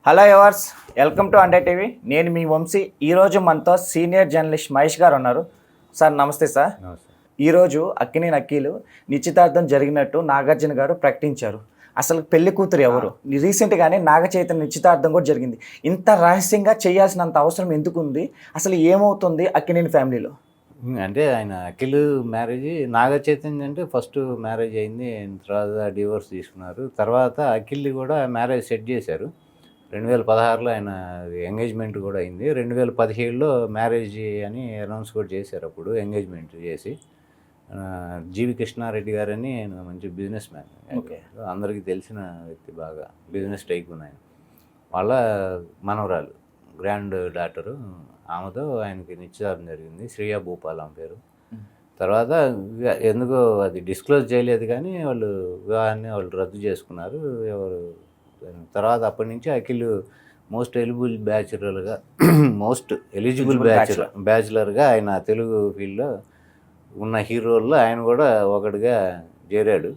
Hello ఎవర్స్, welcome to Ande TV. నేను మీ వంశీ. ఈరోజు మనతో సీనియర్ జర్నలిస్ట్ మహేష్ గారు ఉన్నారు. సార్ నమస్తే సార్. ఈరోజు అక్కినేని అక్కీలు నిశ్చితార్థం జరిగినట్టు నాగార్జున గారు ప్రకటించారు. అసలు పెళ్లి కూతురు ఎవరు? రీసెంట్గానే నాగ చైతన్య నిశ్చితార్థం కూడా జరిగింది. ఇంత రహస్యంగా చేయాల్సినంత అవసరం ఎందుకు ఉంది? అసలు ఏమవుతుంది అక్కినేని ఫ్యామిలీలో? అంటే ఆయన అఖిల్ మ్యారేజ్ నాగ చైతన్య అంటే ఫస్ట్ మ్యారేజ్ అయింది, తర్వాత డివోర్స్ తీసుకున్నారు. తర్వాత అఖిల్ని కూడా మ్యారేజ్ సెట్ చేశారు. 2016లో ఆయన ఎంగేజ్మెంట్ కూడా అయింది. 2017లో మ్యారేజ్ అని అనౌన్స్ కూడా చేశారు. అప్పుడు ఎంగేజ్మెంట్ చేసి జీవి కృష్ణారెడ్డి గారని ఆయన మంచి బిజినెస్ మ్యాన్, ఓకే, అందరికీ తెలిసిన వ్యక్తి, బాగా బిజినెస్ టైకూన్ ఆయన. వాళ్ళ మనవరాలు, గ్రాండ్ డాటరు, ఆమెతో ఆయనకి నిశ్చితార్థం జరిగింది. శ్రీయా భూపాల్ ఆమె పేరు. తర్వాత ఎందుకో అది డిస్క్లోజ్ చేయలేదు, కానీ వాళ్ళు వివాహాన్ని వాళ్ళు రద్దు చేసుకున్నారు. ఎవరు తర్వాత అప్పటి నుంచి అఖిల్ మోస్ట్ ఎలిజిబుల్ బ్యాచులర్గా ఆయన తెలుగు ఫీల్డ్లో ఉన్న హీరోల్లో ఆయన కూడా ఒకటిగా చేరాడు.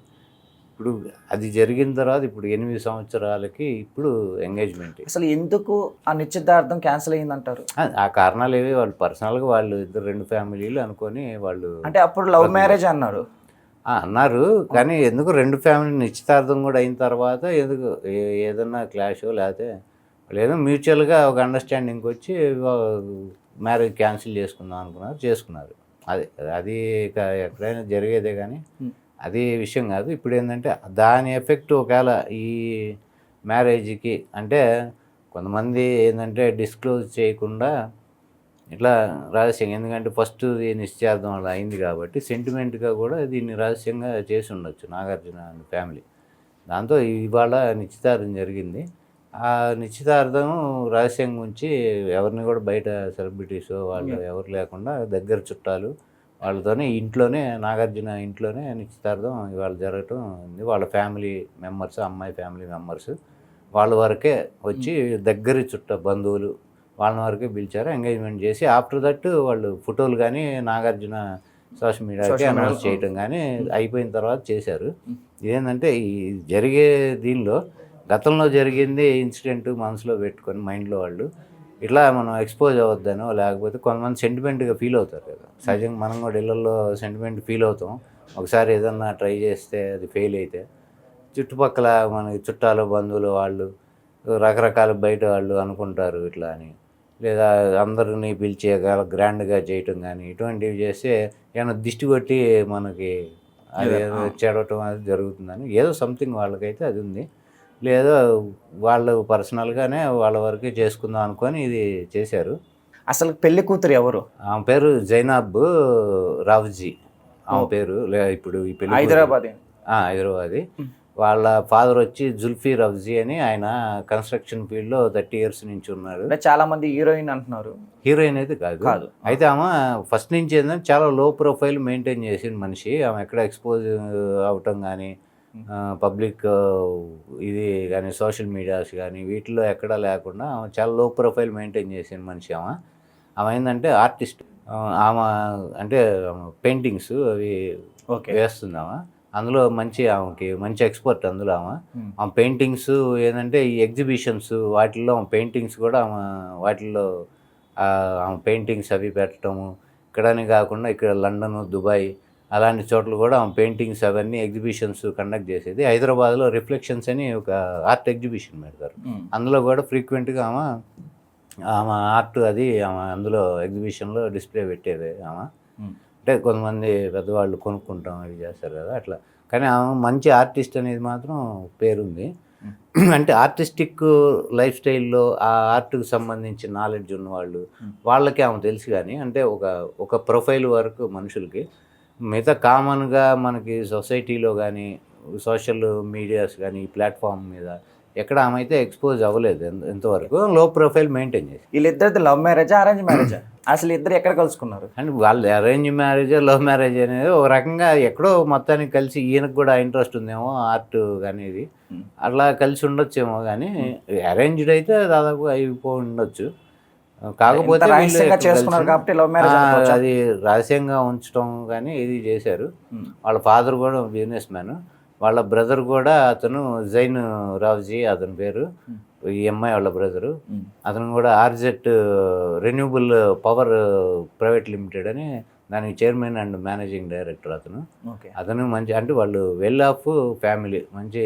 ఇప్పుడు అది జరిగిన తర్వాత ఇప్పుడు 8 సంవత్సరాలకి ఇప్పుడు ఎంగేజ్మెంట్. అసలు ఎందుకు ఆ నిశ్చితార్థం క్యాన్సిల్ అయ్యిందంటారు? ఆ కారణాలు ఏవి, వాళ్ళు పర్సనల్గా వాళ్ళు ఇద్దరు 2 ఫ్యామిలీలు అనుకొని వాళ్ళు, అంటే అప్పుడు లవ్ మ్యారేజ్ అన్నారు. అన్నారు, కానీ ఎందుకు 2 ఫ్యామిలీ నిశ్చితార్థం కూడా అయిన తర్వాత ఎందుకు ఏదన్నా క్లాషో లేకపోతే లేదో మ్యూచువల్గా ఒక అండర్స్టాండింగ్కి వచ్చి మ్యారేజ్ క్యాన్సిల్ చేసుకున్నారు. అది ఎక్కడైనా జరిగేదే, కానీ అది విషయం కాదు. ఇప్పుడు ఏంటంటే దాని ఎఫెక్ట్ ఒకవేళ ఈ మ్యారేజ్కి అంటే కొంతమంది ఏంటంటే డిస్క్లోజ్ చేయకుండా ఇట్లా రహస్యంగా, ఎందుకంటే ఫస్ట్ నిశ్చయార్థం అలా అయింది కాబట్టి సెంటిమెంట్గా కూడా దీన్ని రహస్యంగా చేసి ఉండొచ్చు నాగార్జున ఫ్యామిలీ. దాంతో ఇవాళ నిశ్చితార్థం జరిగింది. ఆ నిశ్చితార్థం రహస్యంగా ఉంచి ఎవరిని కూడా బయట సెలబ్రిటీస్ వాళ్ళు ఎవరు లేకుండా దగ్గర చుట్టాలు వాళ్ళతోనే ఇంట్లోనే, నాగార్జున ఇంట్లోనే నిశ్చితార్థం ఇవాళ జరగటం ఉంది. వాళ్ళ ఫ్యామిలీ మెంబర్స్, అమ్మాయి ఫ్యామిలీ మెంబర్స్ వాళ్ళ వరకే వచ్చి దగ్గర బంధువులు వాళ్ళ వరకే పిలిచారు. ఎంగేజ్మెంట్ చేసి ఆఫ్టర్ దట్ వాళ్ళు ఫోటోలు కానీ నాగార్జున సోషల్ మీడియాకి అనౌన్స్ చేయటం కానీ అయిపోయిన తర్వాత చేశారు. ఇదేంటంటే ఈ జరిగే దీనిలో గతంలో జరిగింది ఇన్సిడెంట్ మనసులో పెట్టుకొని మైండ్లో వాళ్ళు ఇట్లా మనం ఎక్స్పోజ్ అవ్వద్దనో, లేకపోతే కొంతమంది సెంటిమెంట్గా ఫీల్ అవుతారు కదా. సహజంగా మనం కూడా ఇళ్ళల్లో సెంటిమెంట్ ఫీల్ అవుతాం. ఒకసారి ఏదన్నా ట్రై చేస్తే అది ఫెయిల్ అయితే చుట్టుపక్కల మనకి చుట్టాలు, బంధువులు వాళ్ళు రకరకాల బయట వాళ్ళు అనుకుంటారు ఇట్లా అని, లేదా అందరినీ పిలిచి గ్రాండ్గా చేయటం కానీ ఇటువంటివి చేస్తే ఏమైనా దిష్టి కొట్టి మనకి అది చెడటం అది జరుగుతుందని ఏదో సంథింగ్ వాళ్ళకైతే అది ఉంది. లేదా వాళ్ళు పర్సనల్గానే వాళ్ళ వరకే చేసుకుందాం అనుకొని ఇది చేశారు. అసలు పెళ్లి కూతురు ఎవరు? ఆమె పేరు జైనాబ్ రావ్జీ ఆమె పేరు. ఇప్పుడు ఈ పెళ్లి హైదరాబాదీ. వాళ్ళ ఫాదర్ వచ్చి జుల్ఫీ రవ్జీ అని, ఆయన కన్స్ట్రక్షన్ ఫీల్డ్లో 30 years నుంచి ఉన్నారు. చాలా మంది హీరోయిన్ అంటున్నారు. హీరోయిన్ అయితే కాదు. అయితే ఆమె ఫస్ట్ నుంచి ఏంటంటే చాలా లో ప్రొఫైల్ మెయింటైన్ చేసిన మనిషి. ఆమె ఎక్కడ ఎక్స్పోజ్ అవటం కానీ, పబ్లిక్ ఇది కానీ, సోషల్ మీడియాస్ కానీ వీటిలో ఎక్కడా లేకుండా ఆమె చాలా లో ప్రొఫైల్ మెయింటైన్ చేసిన మనిషి. ఆమె ఏంటంటే ఆర్టిస్ట్. ఆమె అంటే పెయింటింగ్స్ అవి వేస్తుంది. అందులో ఆమెకి మంచి ఎక్స్పర్ట్. అందులో ఆమె పెయింటింగ్స్ ఏంటంటే ఈ ఎగ్జిబిషన్స్ వాటిల్లో పెయింటింగ్స్ కూడా వాటిల్లో ఆమె పెయింటింగ్స్ అవి పెట్టడము. ఇక్కడని కాకుండా ఇక్కడ లండన్, దుబాయ్ అలాంటి చోట్ల కూడా ఆమె పెయింటింగ్స్ అవన్నీ ఎగ్జిబిషన్స్ కండక్ట్ చేసేది. హైదరాబాద్లో రిఫ్లెక్షన్స్ అని ఒక ఆర్ట్ ఎగ్జిబిషన్ పెడతారు. అందులో కూడా ఫ్రీక్వెంట్గా ఆమె ఆర్ట్ అది అందులో ఎగ్జిబిషన్లో డిస్ప్లే పెట్టేది. అంటే కొంతమంది పెద్దవాళ్ళు కొనుక్కుంటాం అవి చేస్తారు కదా అట్లా. కానీ ఆమె మంచి ఆర్టిస్ట్ అనేది మాత్రం పేరుంది. అంటే ఆర్టిస్టిక్ లైఫ్ స్టైల్లో ఆ ఆర్ట్కి సంబంధించిన నాలెడ్జ్ ఉన్నవాళ్ళు వాళ్ళకి ఆమె తెలుసు. కానీ అంటే ఒక ప్రొఫైల్ వరకు మనుషులకి, మిగతా కామన్గా మనకి సొసైటీలో కానీ, సోషల్ మీడియాస్ కానీ, ఈ ప్లాట్ఫామ్ మీద ఎక్కడ ఆమె అయితే ఎక్స్పోజ్ అవ్వలేదు ఎంతవరకు. లో ప్రొఫైల్ మెయింటైన్ చేసి. వీళ్ళిద్దరిది లవ్ మ్యారేజా, అరేంజ్ మ్యారేజా? అసలు ఇద్దరు ఎక్కడ కలుసుకున్నారు? అంటే వాళ్ళు అరేంజ్ మ్యారేజ్, లవ్ మ్యారేజ్ అనేది ఒక రకంగా ఎక్కడో మొత్తానికి కలిసి, ఈయనకు కూడా ఇంట్రెస్ట్ ఉందేమో ఆర్ట్ అనేది, అట్లా కలిసి ఉండొచ్చేమో. కానీ అరేంజ్డ్ అయితే దాదాపు అయిపోయి ఉండొచ్చు. కాకపోతే చేసుకున్నారు కాబట్టి లవ్ మ్యారేజ్ అది రహస్యంగా ఉంచడం కానీ ఇది చేశారు. వాళ్ళ ఫాదర్ కూడా బిజినెస్ మ్యాన్. వాళ్ళ బ్రదర్ కూడా అతను జైన్ రావ్జీ అతని పేరు. ఈ అమ్మాయి వాళ్ళ బ్రదరు, అతను కూడా ఆర్జెట్ రెన్యూబుల్ పవర్ ప్రైవేట్ లిమిటెడ్ అని దానికి చైర్మన్ అండ్ మేనేజింగ్ డైరెక్టర్ అతను. ఓకే. అతను మంచి అంటే వాళ్ళు వెల్ ఆఫ్ ఫ్యామిలీ, మంచి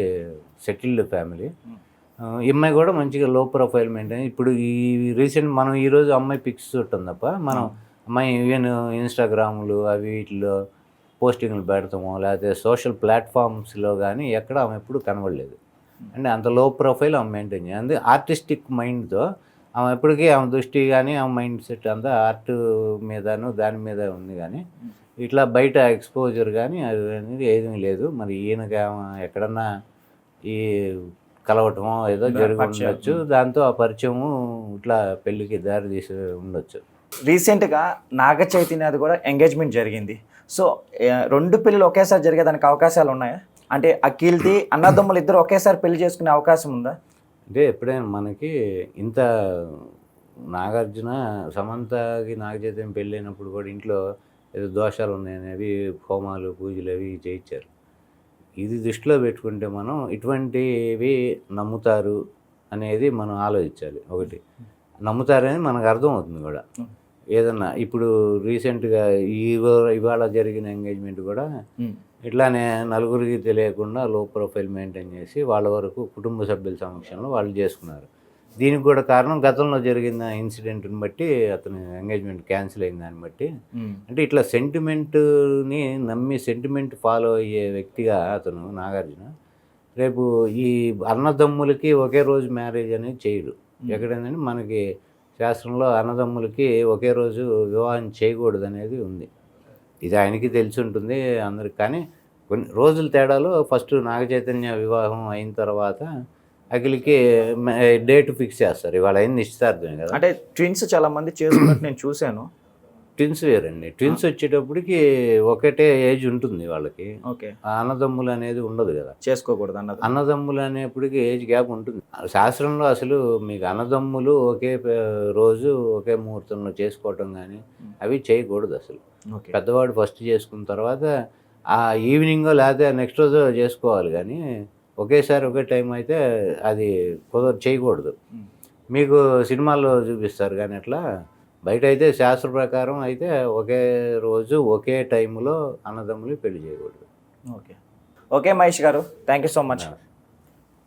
సెటిల్డ్ ఫ్యామిలీ. ఈ అమ్మాయి కూడా మంచిగా లో ప్రొఫైల్ మెయింటైన్. ఇప్పుడు ఈ రీసెంట్ మనం ఈరోజు అమ్మాయి పిక్స్ చూడటం తప్ప మనం అమ్మాయి ఈవెన్ ఇన్స్టాగ్రాములు అవి వీటిలో పోస్టింగ్లు పెడతామో లేకపోతే సోషల్ ప్లాట్ఫామ్స్లో కానీ ఎక్కడ ఆమె ఎప్పుడు కనబడలేదు. అంటే అంత లో ప్రొఫైల్ ఆమె మెయింటైన్ చేయాలి. అందుకే ఆర్టిస్టిక్ మైండ్తో ఆమె ఎప్పటికీ ఆమె దృష్టి కానీ ఆమె మైండ్ సెట్ అంతా ఆర్ట్ మీదను దాని మీద ఉంది. కానీ ఇట్లా బయట ఎక్స్పోజర్ కానీ అది అనేది ఏమీ లేదు. మరి ఈయనకి ఆమె ఎక్కడన్నా ఈ కలవటమో ఏదో జరిగి ఉండొచ్చు, దాంతో ఆ పరిచయము ఇట్లా పెళ్ళికి దారి తీసి ఉండొచ్చు. రీసెంట్గా నాగ చైతన్యది కూడా ఎంగేజ్మెంట్ జరిగింది. సో 2 పెళ్ళిళ్ళు ఒకేసారి జరిగేదానికి అవకాశాలు ఉన్నాయా? అంటే అఖిల్ది అన్నదమ్ములు ఇద్దరు ఒకేసారి పెళ్లి చేసుకునే అవకాశం ఉందా? అంటే ఎప్పుడైనా మనకి ఇంత నాగార్జున సమంతకి నాగ చైతన్యం పెళ్ళైనప్పుడు కూడా ఇంట్లో ఏదో దోషాలు ఉన్నాయనేవి హోమాలు పూజలు అవి చేయించారు. ఇది దృష్టిలో పెట్టుకుంటే మనం ఇటువంటివి నమ్ముతారు అనేది మనం ఆలోచించాలి. ఒకటి నమ్ముతారని మనకు అర్థమవుతుంది కూడా. ఏదన్నా ఇప్పుడు రీసెంట్గా ఇవాళ జరిగిన ఎంగేజ్మెంట్ కూడా ఇట్లానే నలుగురికి తెలియకుండా లో ప్రొఫైల్ మెయింటైన్ చేసి వాళ్ళ వరకు కుటుంబ సభ్యుల సమక్షంలో వాళ్ళు చేసుకున్నారు. దీనికి కూడా కారణం గతంలో జరిగిన ఇన్సిడెంట్ని బట్టి అతను ఎంగేజ్మెంట్ క్యాన్సిల్ అయిన దాన్ని బట్టి. అంటే ఇట్లా సెంటిమెంట్ని నమ్మి సెంటిమెంట్ ఫాలో అయ్యే వ్యక్తిగా అతను నాగార్జున రేపు ఈ అన్నదమ్ములకి ఒకే రోజు మ్యారేజ్ అనేది చేయడు. ఎక్కడైందంటే మనకి శాస్త్రంలో అన్నదమ్ములకి ఒకే రోజు వివాహం చేయకూడదు అనేది ఉంది. ఇది ఆయనకి తెలిసి ఉంటుంది అందరికి. కానీ కొన్ని రోజుల తేడాలో ఫస్ట్ నాగ చైతన్య వివాహం అయిన తర్వాత అఖిల్కి డేట్ ఫిక్స్ చేస్తారు. ఇవాళ అయింది నిశ్చితార్థమే కదా. అంటే ట్విన్స్ చాలా మంది చేసుకున్నట్టు నేను చూశాను. ట్విన్స్ వేరండి. ట్విన్స్ వచ్చేటప్పటికి ఒకటే ఏజ్ ఉంటుంది వాళ్ళకి. ఓకే. అన్నదమ్ములు అనేది ఉండదు కదా, చేసుకోకూడదు అన్నది. అన్నదమ్ములు అనేప్పటికీ ఏజ్ గ్యాప్ ఉంటుంది. శాస్త్రంలో అసలు మీకు అన్నదమ్ములు ఒకే రోజు ఒకే ముహూర్తంలో చేసుకోవటం కానీ అవి చేయకూడదు అసలు. పెద్దవాడు ఫస్ట్ చేసుకున్న తర్వాత ఆ ఈవినింగో లేకపోతే నెక్స్ట్ రోజు చేసుకోవాలి. కానీ ఒకేసారి ఒకే టైం అయితే అది చేయకూడదు. మీకు సినిమాల్లో చూపిస్తారు కానీ అట్లా బయట అయితే శాస్త్ర ప్రకారం అయితే ఒకే రోజు ఒకే టైంలో అన్నదమ్ములు పెళ్లి చేయకూడదు. ఓకే. ఓకే మహేష్ గారు, థ్యాంక్ యూ సో మచ్.